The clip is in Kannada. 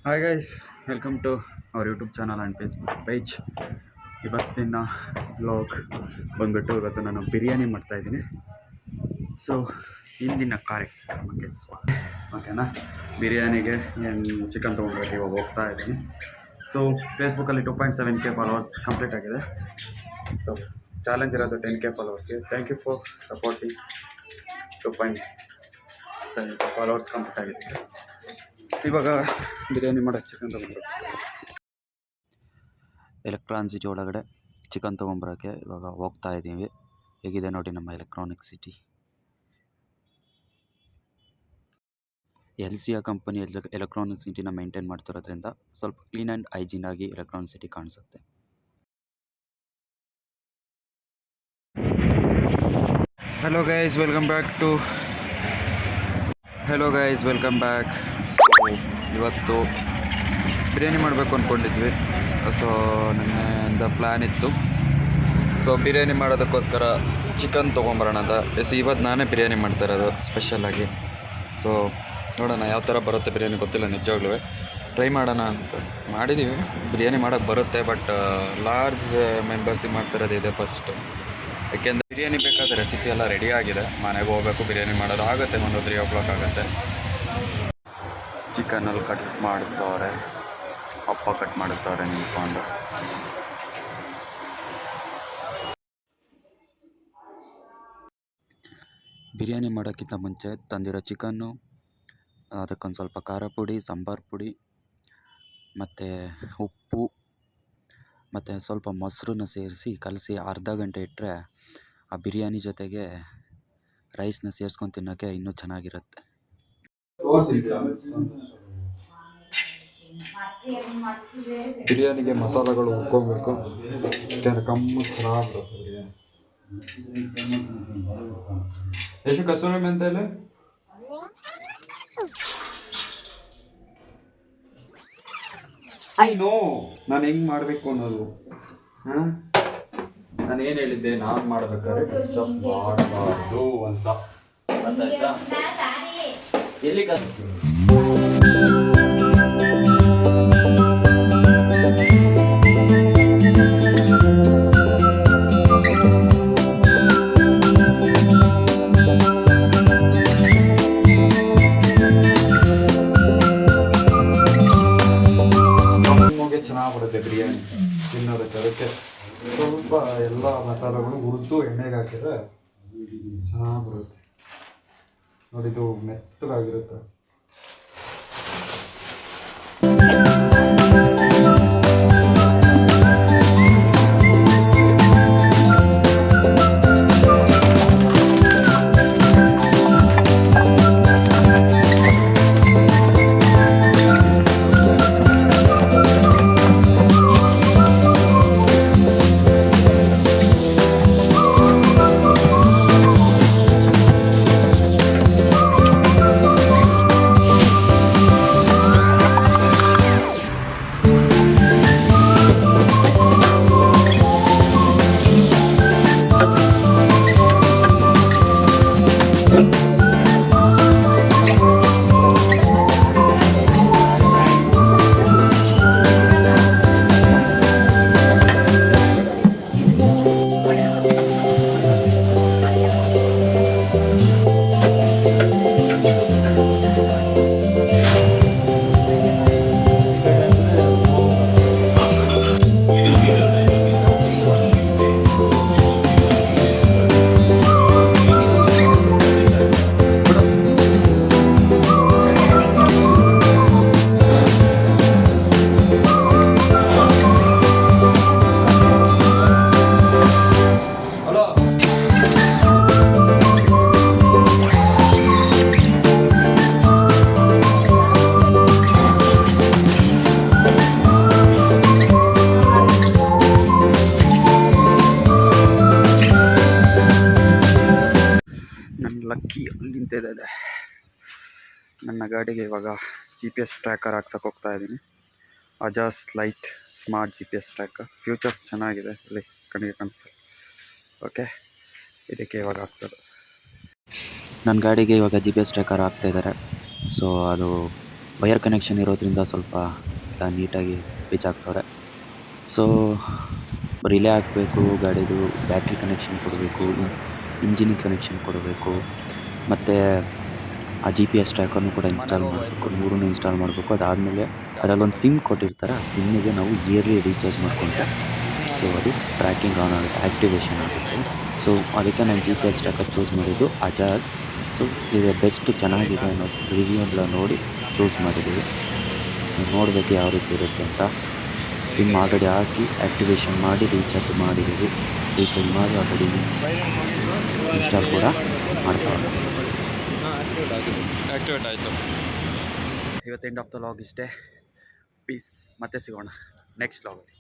Hi guys, welcome to our YouTube channel and Facebook page. ಇವತ್ತಿನ ಬ್ಲಾಗ್ ಬಂದ್ಬಿಟ್ಟು ಇವತ್ತು ನಾನು ಬಿರಿಯಾನಿ ಮಾಡ್ತಾಯಿದ್ದೀನಿ. ಸೊ ಇಂದಿನ ಕಾರ್ಯಕ್ರಮಕ್ಕೆ ಸ್ವಾಗತ. ಓಕೆನಾ, ಬಿರಿಯಾನಿಗೆ ಏನು ಚಿಕನ್ ತೊಗೊಂಡ್ಬೇಕು, ಇವಾಗ ಹೋಗ್ತಾ ಇದ್ದೀನಿ. ಸೊ ಫೇಸ್ಬುಕ್ಕಲ್ಲಿ 2.7K ಫಾಲೋವರ್ಸ್ ಕಂಪ್ಲೀಟ್ ಆಗಿದೆ. ಸೊ ಚಾಲೆಂಜ್ ಇರೋದು 10K ಫಾಲೋವರ್ಸ್ಗೆ. Thank you for supporting. 2.7K followers complete ಆಗಿದೆ. ಇವಾಗ ಬಿರಿಯಾನಿ ಮಾಡೋಕ್ಕೆ ಚಿಕನ್ ತೊಗೊಂಡ್ರು. ಎಲೆಕ್ಟ್ರಾನಿಕ್ ಸಿಟಿ ಒಳಗಡೆ ಚಿಕನ್ ತೊಗೊಂಬರೋಕ್ಕೆ ಇವಾಗ ಹೋಗ್ತಾ ಇದ್ದೀವಿ. ಹೇಗಿದೆ ನೋಡಿ ನಮ್ಮ electronic city. LCA company electronic ಸಿಟಿನ ಮೇಂಟೈನ್ ಮಾಡ್ತಿರೋದ್ರಿಂದ ಸ್ವಲ್ಪ ಕ್ಲೀನ್ ಆ್ಯಂಡ್ ಹೈಜೀನ್ ಆಗಿ ಎಲೆಕ್ಟ್ರಾನಿಕ್ ಸಿಟಿ ಕಾಣಿಸುತ್ತೆ. Hello guys, welcome back. ಇವತ್ತು ಬಿರಿಯಾನಿ ಮಾಡಬೇಕು ಅಂದ್ಕೊಂಡಿದ್ವಿ. ಸೊ ನನ್ನಿಂದ ಪ್ಲ್ಯಾನ್ ಇತ್ತು. ಸೊ ಬಿರಿಯಾನಿ ಮಾಡೋದಕ್ಕೋಸ್ಕರ ಚಿಕನ್ ತೊಗೊಂಬರೋಣ ಅಂತ. ಇವತ್ತು ನಾನೇ ಬಿರಿಯಾನಿ ಮಾಡ್ತಾ ಇರೋದು ಸ್ಪೆಷಲಾಗಿ. ಸೊ ನೋಡೋಣ ಯಾವ ಥರ ಬರುತ್ತೆ ಬಿರಿಯಾನಿ, ಗೊತ್ತಿಲ್ಲ ನಿಜವಾಗ್ಲೂ. ಟ್ರೈ ಮಾಡೋಣ ಅಂತ ಮಾಡಿದ್ದೀವಿ. ಬಿರಿಯಾನಿ ಮಾಡೋಕ್ಕೆ ಬರುತ್ತೆ, ಬಟ್ ಲಾರ್ಜ್ ಮೆಂಬರ್ಸಿಗೆ ಮಾಡ್ತಿರೋದು ಇದೆ ಫಸ್ಟು. ಯಾಕೆಂದರೆ ಬಿರಿಯಾನಿ ಬೇಕಾದ ರೆಸಿಪಿ ಎಲ್ಲ ರೆಡಿ ಆಗಿದೆ. ಮನೆಗೆ ಹೋಗಬೇಕು, ಬಿರಿಯಾನಿ ಮಾಡೋದು ಆಗುತ್ತೆ. ಒಂದು 3 o'clock ಆಗುತ್ತೆ. ಚಿಕನಲ್ಲಿ ಕಟ್ ಮಾಡಿಸ್ತವ್ರೆ, ಅಪ್ಪ ಕಟ್ ಮಾಡಿಸ್ತವ್ರೆ ನಿಂತ್ಕೊಂಡು. ಬಿರಿಯಾನಿ ಮಾಡೋಕ್ಕಿಂತ ಮುಂಚೆ ತಂದಿರೋ ಚಿಕನ್ನು, ಅದಕ್ಕೊಂದು ಸ್ವಲ್ಪ ಖಾರ ಪುಡಿ, ಸಾಂಬಾರು ಪುಡಿ ಮತ್ತು ಉಪ್ಪು ಮತ್ತು ಸ್ವಲ್ಪ ಮೊಸರನ್ನ ಸೇರಿಸಿ ಕಲಸಿ ಅರ್ಧ ಗಂಟೆ ಇಟ್ಟರೆ ಆ ಬಿರಿಯಾನಿ ಜೊತೆಗೆ ರೈಸ್ನ ಸೇರಿಸ್ಕೊಂಡು ತಿನ್ನೋಕ್ಕೆ ಇನ್ನೂ ಚೆನ್ನಾಗಿರುತ್ತೆ. ಬಿರಿಯಾನಿಗೆ ಮಸಾಲೆಗಳು ಉಕ್ಕೋಬೇಕು. ಕಮ್ಮು ಚೆನ್ನಾಗಿರುತ್ತೆ ಬಿರಿಯಾನಿ. ಎಷ್ಟು ಕಸೂರಿ ಮೆಂತೆ ಇಲ್ಲ ಐ ನೋ ನಾನು ಹೆಂಗೆ ಮಾಡಬೇಕು ಅನ್ನೋದು. ನಾನು ಏನು ಹೇಳಿದ್ದೆ, ನಾನು ಮಾಡ್ಬೇಕಾದ್ರೆ ಡಿಸ್ಟರ್ಬ್ ಮಾಡಬಾರ್ದು ಅಂತ. ಎಲ್ಲಿ ಚೆನ್ನಾಗಿ ಬರುತ್ತೆ ಬಿರಿಯಾನಿ ತಿನ್ನೋದಕ್ಕೆ. ಅದಕ್ಕೆ ಸ್ವಲ್ಪ ಎಲ್ಲ ಮಸಾಲೆಗಳು ಹುರಿದು ಎಣ್ಣೆಗೆ ಹಾಕಿದ್ರೆ ಚೆನ್ನಾಗಿ ಬರುತ್ತೆ ನೋಡಿ. ಇದು ಮೆತ್ತಗಾಗಿರುತ್ತೆ. ಲಕ್ಕಿ ಅಲ್ಲಿ ನಿಂತಿದೆ. ನನ್ನ ಗಾಡಿಗೆ ಇವಾಗ GPS ಟ್ರ್ಯಾಕರ್ ಹಾಕ್ಸಕ್ಕೆ ಹೋಗ್ತಾ ಇದ್ದೀನಿ. ಅಜಾಸ್ light smart GPS tracker. Features ಚೆನ್ನಾಗಿದೆ, ಇಲ್ಲಿ ಕಣ್ಣಿಗೆ ಕಾಣಿಸ್ತದೆ. ಓಕೆ, ಇದಕ್ಕೆ ಇವಾಗ ಹಾಕ್ಸೋದು. ನನ್ನ ಗಾಡಿಗೆ ಇವಾಗ GPS ಟ್ರ್ಯಾಕರ್ ಹಾಕ್ತಾಯಿದ್ದಾರೆ. ಸೊ ಅದು ವೈರ್ ಕನೆಕ್ಷನ್ ಇರೋದ್ರಿಂದ ಸ್ವಲ್ಪ ಎಲ್ಲ ನೀಟಾಗಿ ರೀಚ್ ಆಗ್ತವ್ರೆ. ಸೊ ರಿಲೇ ಹಾಕಬೇಕು, ಗಾಡಿದು ಬ್ಯಾಟ್ರಿ ಕನೆಕ್ಷನ್ ಕೊಡಬೇಕು, ಇಂಜಿನಿಗೆ ಕನೆಕ್ಷನ್ ಕೊಡಬೇಕು, ಮತ್ತು ಆ GPS ಟ್ರ್ಯಾಕರ್ನು ಕೂಡ ಇನ್ಸ್ಟಾಲ್ ಮಾಡಬೇಕು. 3 ಇನ್ಸ್ಟಾಲ್ ಮಾಡಬೇಕು. ಅದಾದಮೇಲೆ ಅದರಲ್ಲೊಂದು ಸಿಮ್ ಕೊಟ್ಟಿರ್ತಾರೆ. ಆ ಸಿಮ್ಮಿಗೆ ನಾವು ಇಯರ್ಲಿ ರೀಚಾರ್ಜ್ ಮಾಡಿಕೊಂಡ್ರೆ ಸೊ ಅದು ಟ್ರ್ಯಾಕಿಂಗ್ ಆನ್ ಆಗುತ್ತೆ, ಆ್ಯಕ್ಟಿವೇಶನ್ ಆಗುತ್ತೆ. ಸೊ ಅದಕ್ಕೆ ನಾನು GPS ಟ್ರ್ಯಾಕರ್ ಚೂಸ್ ಮಾಡಿದ್ದು ಅಜಾಜ್. ಸೊ ಇದು ಬೆಸ್ಟ್ ಚೆನ್ನಾಗಿದೆ ಅನ್ನೋ ರಿವ್ಯೂ ಎಲ್ಲ ನೋಡಿ ಚೂಸ್ ಮಾಡಿದ್ದೀವಿ. ಸೊ ನೋಡಬೇಕು ಯಾವ ರೀತಿ ಇರುತ್ತೆ ಅಂತ. ಸಿಮ್ ಆಲ್ರೆಡಿ ಹಾಕಿ ಆ್ಯಕ್ಟಿವೇಶನ್ ಮಾಡಿ ರೀಚಾರ್ಜ್ ಮಾಡಿದ್ದೀವಿ. ರೀಚಾರ್ಜ್ ಮಾಡಿ ಆಲ್ರೆಡಿ ಇನ್ಸ್ಟಾಲ್ ಕೂಡ ಮಾಡ್ತಾವೆ. ಆ್ಯಕ್ಟಿವೇಟ್ ಆಯಿತು. ಇವತ್ತು ಎಂಡ್ ಆಫ್ ದ ಲಾಗ್ ಇಷ್ಟೇ. ಪೀಸ್. ಮತ್ತೆ ಸಿಗೋಣ ನೆಕ್ಸ್ಟ್ ಲಾಗಲ್ಲಿ.